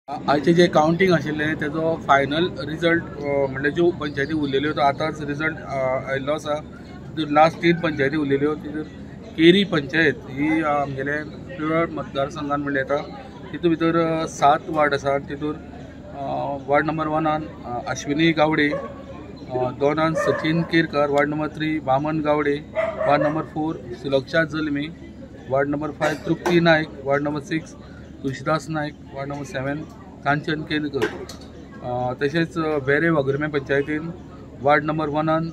आयचे जे काउंटिंग आशिल्लें तेजो फायनल रिजल्ट म्हणजे ज्यो पंचायती उरलेल्यो तो आतांच रिजल्ट आयिल्लो आसा। तितूर लास्ट 3 पंचायती उरलेल्यो तितूर केरी पंचायत ही आमगेले पिळवट मतदारसंघान म्हणले येता। तितूर भितर 7 वार्ड आसा। तितूर ward number 1 Ashwini Gawade, 2 Sachin Kerkar, ward number 3 Waman Gawade, ward number 4 Sulaksha Jalmi, ward number 5 Trupti Naik, ward number 6 Tulshidas Naik, ward number 7 Kanchan Kerkar. तशेंच वेरे वगरमे पंचायतीन ward number 1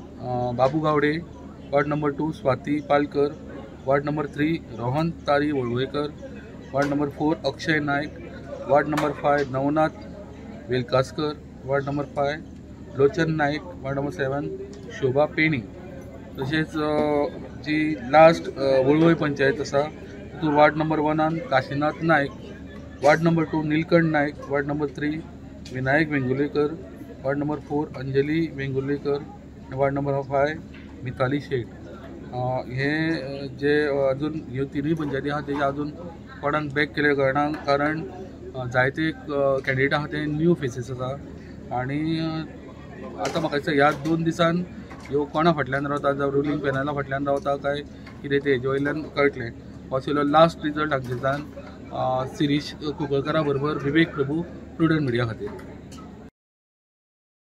Babu Gawade, ward number 2 Swati Palkar, ward number 3 Rohan Tari Valvaikar, ward number 4 Akshay Naik, ward number 5 Navnath Velkaskar, ward number 5 Lochan Naik, ward number 7 Shobha Peni. तशेंच जी लास्ट वळवय पंचायत आसा तितूर ward number 1 Kashinath Naik, ward number 2 Neelkanth Naik, ward number 3 Vinayak Vengurlekar, ward number 4 Anjali Vengurlekar, ward number 5 Mitali Shet. हे जे अजून ह्यो तिनूय पंचायती आहा तेजे अजून कोणाक बॅक केले कारण जायते कॅन्डिडेट आहा ते न्यू फेसीस आसा। आनी आतां म्हाका दिसता ह्या 2 दिसान ह्यो कोणा फाटल्यान रावता जावं रुलींग पॅनला फाटल्यान रावता काय कितें ते हेजे वयल्यान कळटलें। हो लास्ट रिजल्ट हांगच्यान शिरीश कुंकळकरा बरोबर विवेक प्रभू प्रुडंट मिडिया खातीर।